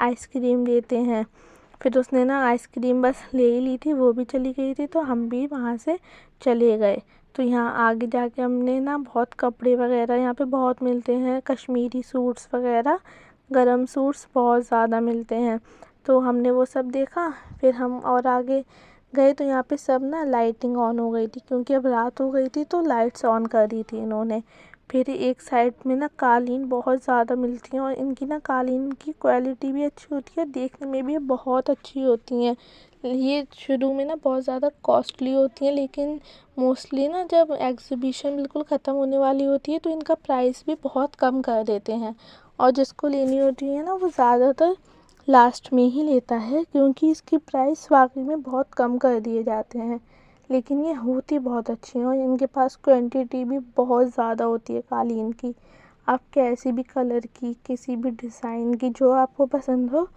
Ice cream लेते हैं। फिर उसने ना आइसक्रीम बस ले ही ली थी, वो भी चली गई थी, तो हम भी वहाँ से चले गए। तो यहाँ आगे जाके हमने ना बहुत कपड़े वगैरह यहाँ पे बहुत मिलते हैं, कश्मीरी सूट्स वगैरह, गरम सूट्स बहुत ज़्यादा मिलते हैं। तो हमने वो सब देखा। फिर हम और आगे गए तो यहाँ पे सब ना लाइटिंग ऑन हो गई थी, क्योंकि अब रात हो गई थी तो लाइट्स ऑन कर दी थी इन्होंने। फिर एक साइड में ना कालीन बहुत ज़्यादा मिलती हैं, और इनकी ना कालीन की क्वालिटी भी अच्छी होती है, देखने में भी बहुत अच्छी होती हैं। ये शुरू में ना बहुत ज़्यादा कॉस्टली होती हैं, लेकिन मोस्टली ना जब एग्ज़िबिशन बिल्कुल ख़त्म होने वाली होती है तो इनका प्राइस भी बहुत कम कर देते हैं। और जिसको लेनी होती है ना वो ज़्यादातर लास्ट में ही लेता है, क्योंकि इसकी प्राइस वाकई में बहुत कम कर दिए जाते हैं। लेकिन ये होती बहुत अच्छी हैं, और इनके पास क्वांटिटी भी बहुत ज़्यादा होती है कालीन की। आप कैसी भी कलर की, किसी भी डिज़ाइन की, जो आपको पसंद हो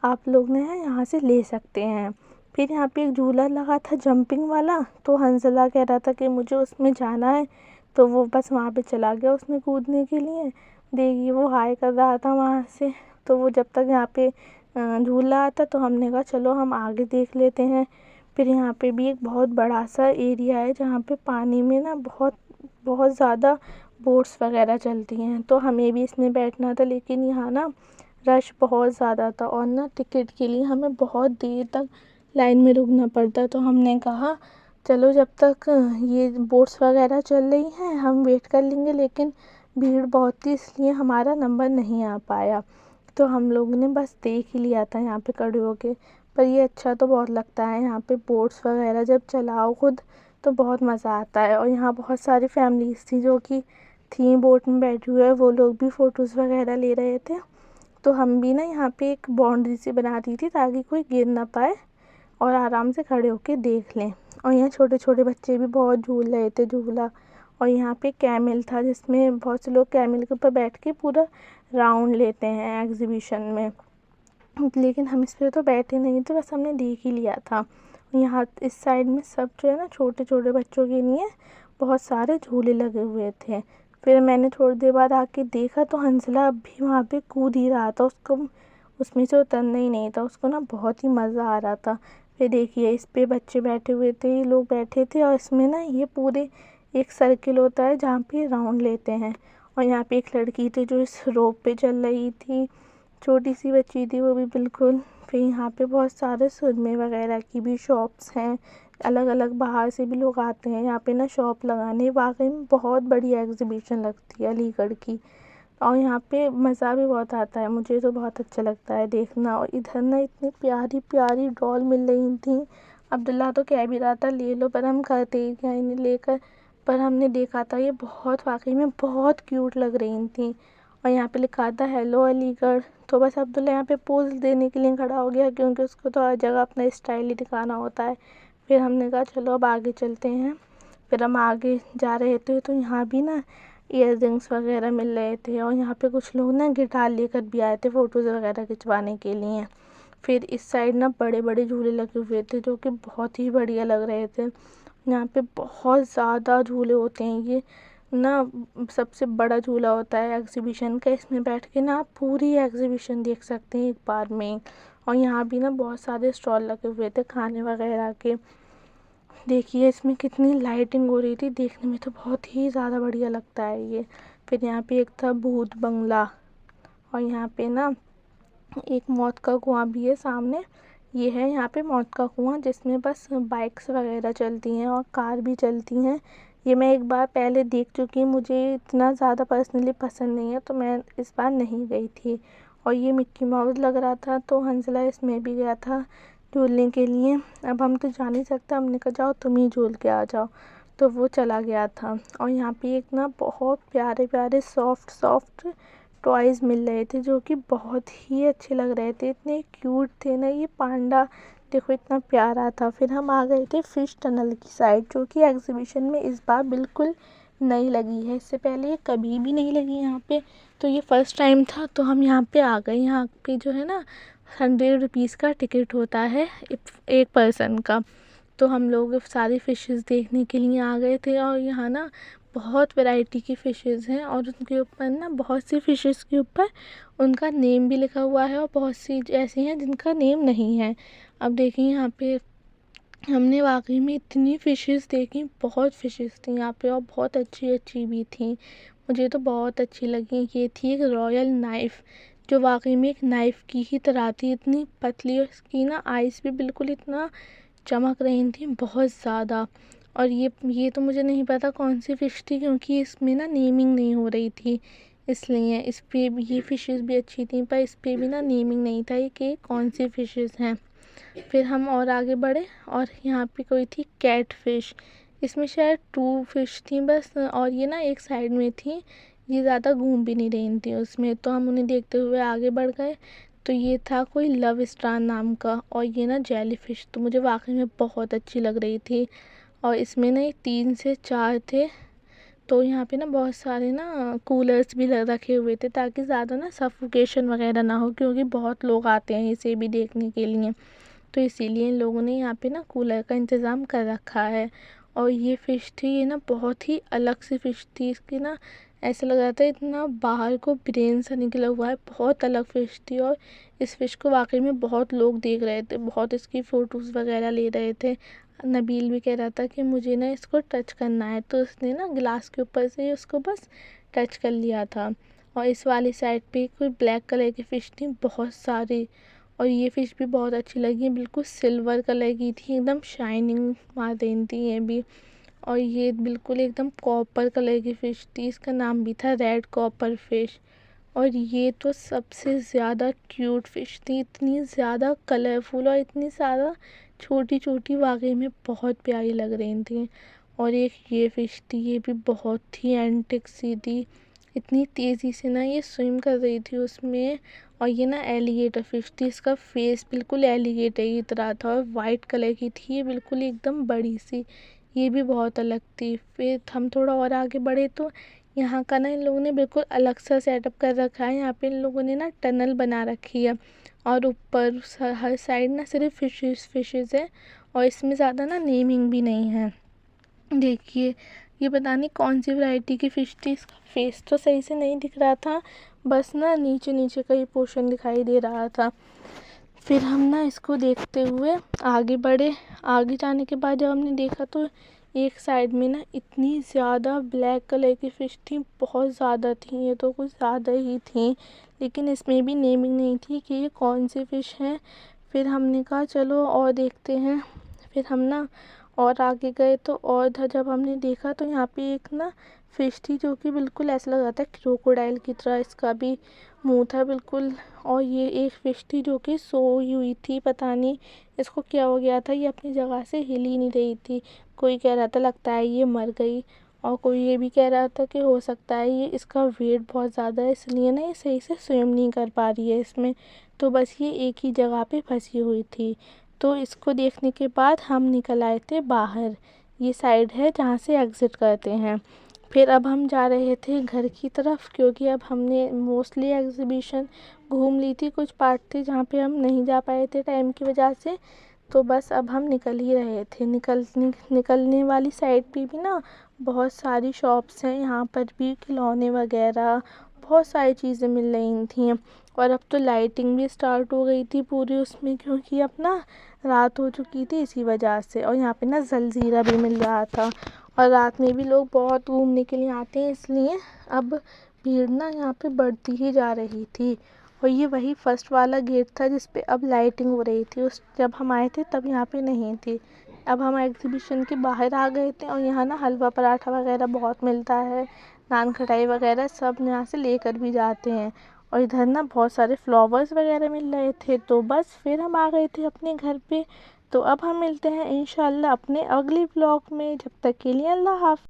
आप लोग ने यहाँ से ले सकते हैं। फिर यहाँ पे एक झूला लगा था जंपिंग वाला, तो हंसला कह रहा था कि मुझे उसमें जाना है, तो वो बस वहाँ पे चला गया उसमें कूदने के लिए। देखिए वो हाय कर रहा था वहाँ से। तो वो जब तक यहाँ पे झूला आता तो हमने कहा चलो हम आगे देख लेते हैं। फिर यहाँ पे भी एक बहुत बड़ा सा एरिया है जहाँ पे पानी में ना बहुत बहुत ज़्यादा बोट्स वगैरह चलती हैं, तो हमें भी इसमें बैठना था, लेकिन यहाँ ना रश बहुत ज़्यादा था, और ना टिकट के लिए हमें बहुत देर तक लाइन में रुकना पड़ता। तो हमने कहा चलो जब तक ये बोट्स वगैरह चल रही हैं हम वेट कर लेंगे, लेकिन भीड़ बहुत थी इसलिए हमारा नंबर नहीं आ पाया। तो हम लोगों ने बस देख ही लिया था यहाँ पे खड़े होके। पर ये अच्छा तो बहुत लगता है यहाँ पे बोट्स वगैरह जब चलाओ खुद, तो बहुत मज़ा आता है। और यहाँ बहुत सारी फैमिलीज़ थी जो कि थी बोट में बैठी हुई है, वो लोग भी फ़ोटोज़ वगैरह ले रहे थे। तो हम भी ना यहाँ पे एक बाउंड्री सी बना दी थी ताकि कोई गिर ना पाए और आराम से खड़े होके देख लें। और यहाँ छोटे छोटे बच्चे भी बहुत झूल रहे थे झूला। और यहाँ पे कैमल था जिसमें बहुत से लोग कैमल के ऊपर बैठ के पूरा राउंड लेते हैं एग्ज़िबिशन में, लेकिन हम इस पे तो बैठे नहीं थे, बस हमने देख ही लिया था। यहाँ इस साइड में सब जो है ना छोटे छोटे बच्चों के लिए बहुत सारे झूले लगे हुए थे। फिर मैंने थोड़ी देर बाद आके देखा तो हंसला अब भी वहाँ पे कूद ही रहा था, उसको उसमें से उतरना ही नहीं था, उसको ना बहुत ही मज़ा आ रहा था। फिर देखिए इस पे बच्चे बैठे हुए थे, ये लोग बैठे थे, और इसमें ना ये पूरे एक सर्किल होता है जहाँ पे राउंड लेते हैं। और यहाँ पे एक लड़की थी जो इस रोप पे चल रही थी, छोटी सी बच्ची थी वो भी बिल्कुल। फिर यहाँ पे बहुत सारे सुरमे वगैरह की भी शॉप्स हैं, अलग अलग बाहर से भी लोग आते हैं यहाँ पे ना शॉप लगाने। वाकई में बहुत बड़ी एग्ज़िबिशन लगती है अलीगढ़ की, और यहाँ पे मज़ा भी बहुत आता है, मुझे तो बहुत अच्छा लगता है देखना। और इधर ना इतनी प्यारी प्यारी डॉल मिल रही थी। अब्दुल्ला तो कह भी रहा था ले लो, पर हम कहते ही क्या इन्हें लेकर। पर हमने देखा था ये बहुत वाकई में बहुत क्यूट लग रही थी। और यहाँ पे लिखा था हेलो अलीगढ़। तो बस अब्दुल्ला यहाँ पे पोज देने के लिए खड़ा हो गया, क्योंकि उसको तो हर जगह अपना स्टाइल ही दिखाना होता है। फिर हमने कहा चलो अब आगे चलते हैं। फिर हम आगे जा रहे थे तो यहाँ भी ना ईयररिंग्स वगैरह मिल रहे थे, और यहाँ पे कुछ लोग ना गिटार लेकर भी आए थे फ़ोटोज़ वगैरह खिंचवाने के लिए। फिर इस साइड ना बड़े बड़े झूले लगे हुए थे जो कि बहुत ही बढ़िया लग रहे थे। यहाँ पे बहुत ज़्यादा झूले होते हैं, ये ना सबसे बड़ा झूला होता है एग्ज़िबिशन का, इसमें बैठ के ना आप पूरी एग्ज़िबिशन देख सकते हैं एक बार में। और यहाँ भी ना बहुत सारे स्टॉल लगे हुए थे खाने वगैरह के। देखिए इसमें कितनी लाइटिंग हो रही थी, देखने में तो बहुत ही ज़्यादा बढ़िया लगता है ये। फिर यहाँ पे एक था भूत बंगला, और यहाँ पे ना एक मौत का कुआं भी है सामने। ये है यहाँ पे मौत का कुआं जिसमें बस बाइक्स वगैरह चलती हैं और कार भी चलती हैं। ये मैं एक बार पहले देख चुकी हूँ, मुझे इतना ज़्यादा पर्सनली पसंद नहीं है तो मैं इस बार नहीं गई थी। और ये मिक्की माउस लग रहा था तो हंसला इसमें भी गया था झूलने के लिए। अब हम तो जा नहीं सकते, हमने कहा जाओ तुम ही झूल के आ जाओ, तो वो चला गया था। और यहाँ पे एक ना बहुत प्यारे प्यारे सॉफ्ट सॉफ्ट टॉयज़ मिल रहे थे जो कि बहुत ही अच्छे लग रहे थे, इतने क्यूट थे ना। ये पांडा देखो इतना प्यारा था। फिर हम आ गए थे फिश टनल की साइड, जो कि एग्ज़िबिशन में इस बार बिल्कुल नई लगी है, इससे पहले ये कभी भी नहीं लगी यहाँ पे, तो ये फ़र्स्ट टाइम था। तो हम यहाँ पे आ गए। यहाँ पे जो है ना 100 रुपीज़ का टिकट होता है एक पर्सन का। तो हम लोग सारी फ़िशेस देखने के लिए आ गए थे, और यहाँ ना बहुत वैरायटी की फ़िशेज़ हैं और उनके ऊपर ना बहुत सी फ़िशेज़ के ऊपर उनका नेम भी लिखा हुआ है और बहुत सी ऐसी हैं जिनका नेम नहीं है। अब देखिए यहाँ पे हमने वाकई में इतनी फ़िशेज़ देखी, बहुत फ़िशेज़ थी यहाँ पे और बहुत अच्छी अच्छी भी थी। मुझे तो बहुत अच्छी लगी। ये थी एक रॉयल नाइफ़, जो वाकई में एक नाइफ़ की ही तरह थी, इतनी पतली और इसकी ना आइज़ भी बिल्कुल इतना चमक रही थी बहुत ज़्यादा। और ये तो मुझे नहीं पता कौन सी फ़िश थी, क्योंकि इसमें ना नेमिंग नहीं हो रही थी, इसलिए इस पे भी ये फ़िशेज़ भी अच्छी थी, पर इस पे भी ना नेमिंग नहीं था कि कौन सी फ़िशेज़ हैं। फिर हम और आगे बढ़े और यहाँ पे कोई थी कैट फ़िश। इसमें शायद 2 फ़िश थी बस, और ये ना एक साइड में थी, ये ज़्यादा घूम भी नहीं रही थी उसमें, तो हम उन्हें देखते हुए आगे बढ़ गए। तो ये था कोई लव स्टार नाम का, और ये ना जेली फ़िश तो मुझे वाकई में बहुत अच्छी लग रही थी। और इसमें ना 3 से 4 थे। तो यहाँ पे ना बहुत सारे ना कूलर्स भी रखे हुए थे, ताकि ज़्यादा ना सफोकेशन वगैरह ना हो, क्योंकि बहुत लोग आते हैं इसे भी देखने के लिए। तो इसीलिए इन लोगों ने यहाँ पे ना कूलर का इंतज़ाम कर रखा है। और ये फ़िश थी, ये ना बहुत ही अलग सी फ़िश थी। इसकी ना ऐसा लग रहा था इतना बाहर को ब्रेन सा निकला हुआ है, बहुत अलग फ़िश थी। और इस फ़िश को वाकई में बहुत लोग देख रहे थे, बहुत इसकी फ़ोटोज़ वगैरह ले रहे थे। नबील भी कह रहा था कि मुझे ना इसको टच करना है, तो उसने ना गिलास के ऊपर से ही उसको बस टच कर लिया था। और इस वाली साइड पे कोई ब्लैक कलर की फ़िश थी बहुत सारी, और ये फ़िश भी बहुत अच्छी लगी, बिल्कुल सिल्वर कलर की थी, एकदम शाइनिंग मार रही थी ये भी। और ये बिल्कुल एकदम कॉपर कलर की फ़िश थी, इसका नाम भी था रेड कॉपर फ़िश। और ये तो सबसे ज़्यादा क्यूट फ़िश थी, इतनी ज़्यादा कलरफुल और इतनी ज़्यादा छोटी छोटी, वाकई में बहुत प्यारी लग रही थी। और एक ये फ़िश थी, ये भी बहुत ही एंटिक सी थी, इतनी तेज़ी से ना ये स्विम कर रही थी उसमें। और ये ना एलिगेटर फ़िश थी, इसका फेस बिल्कुल एलिगेटर की तरह था और वाइट कलर की थी, ये बिल्कुल एकदम बड़ी सी, ये भी बहुत अलग थी। फिर हम थोड़ा और आगे बढ़े तो यहाँ का ना इन लोगों ने बिल्कुल अलग सा सेटअप कर रखा है। यहाँ पे इन लोगों ने ना टनल बना रखी है, और ऊपर हर साइड ना सिर्फ फिशेज़ है, और इसमें ज़्यादा ना नेमिंग भी नहीं है। देखिए, ये पता नहीं कौन सी वैरायटी की फ़िश थी, इसका फेस तो सही से नहीं दिख रहा था, बस ना नीचे नीचे का ही पोर्शन दिखाई दे रहा था। फिर हम ना इसको देखते हुए आगे बढ़े। आगे जाने के बाद जब हमने देखा तो एक साइड में ना इतनी ज़्यादा ब्लैक कलर की फ़िश थी, बहुत ज़्यादा थी, ये तो कुछ ज़्यादा ही थी, लेकिन इसमें भी नेमिंग नहीं थी कि ये कौन सी फ़िश है। फिर हमने कहा चलो और देखते हैं। फिर हम ना और आगे गए तो और जब हमने देखा तो यहाँ पे एक ना फ़िश थी, जो कि बिल्कुल ऐसा लग रहा था क्रोकोडाइल की तरह इसका भी मुंह था बिल्कुल। और ये एक फ़िश थी जो कि सोई हुई थी, पता नहीं इसको क्या हो गया था, ये अपनी जगह से हिल ही नहीं रही थी। कोई कह रहा था लगता है ये मर गई, और कोई ये भी कह रहा था कि हो सकता है ये इसका वेट बहुत ज़्यादा है, इसलिए ना ये सही से स्विम नहीं कर पा रही है इसमें, तो बस ये एक ही जगह पे फंसी हुई थी। तो इसको देखने के बाद हम निकल आए थे बाहर, ये साइड है जहाँ से एग्ज़िट करते हैं। फिर अब हम जा रहे थे घर की तरफ, क्योंकि अब हमने मोस्टली एग्ज़िबिशन घूम ली थी, कुछ पार्ट थे जहाँ पे हम नहीं जा पाए थे टाइम की वजह से, तो बस अब हम निकल ही रहे थे। निकलने वाली साइड पे भी ना बहुत सारी शॉप्स हैं, यहाँ पर भी खिलौने वगैरह बहुत सारी चीज़ें मिल रही थी। और अब तो लाइटिंग भी स्टार्ट हो गई थी पूरी उसमें, क्योंकि अब ना रात हो चुकी थी इसी वजह से। और यहाँ पे ना जलजीरा भी मिल रहा था, और रात में भी लोग बहुत घूमने के लिए आते हैं, इसलिए अब भीड़ ना यहाँ पे बढ़ती ही जा रही थी। और ये वही फर्स्ट वाला गेट था जिस पे अब लाइटिंग हो रही थी, उस जब हम आए थे तब यहाँ पे नहीं थी। अब हम एग्ज़िबिशन के बाहर आ गए थे, और यहाँ ना हलवा पराठा वगैरह बहुत मिलता है, नान खटाई वगैरह सब यहाँ से लेकर भी जाते हैं। और इधर ना बहुत सारे फ्लावर्स वगैरह मिल रहे थे, तो बस फिर हम आ गए थे अपने घर पे। तो अब हम मिलते हैं इंशाल्लाह अपने अगले ब्लॉग में, जब तक के लिए अल्लाह हाफ़िज़।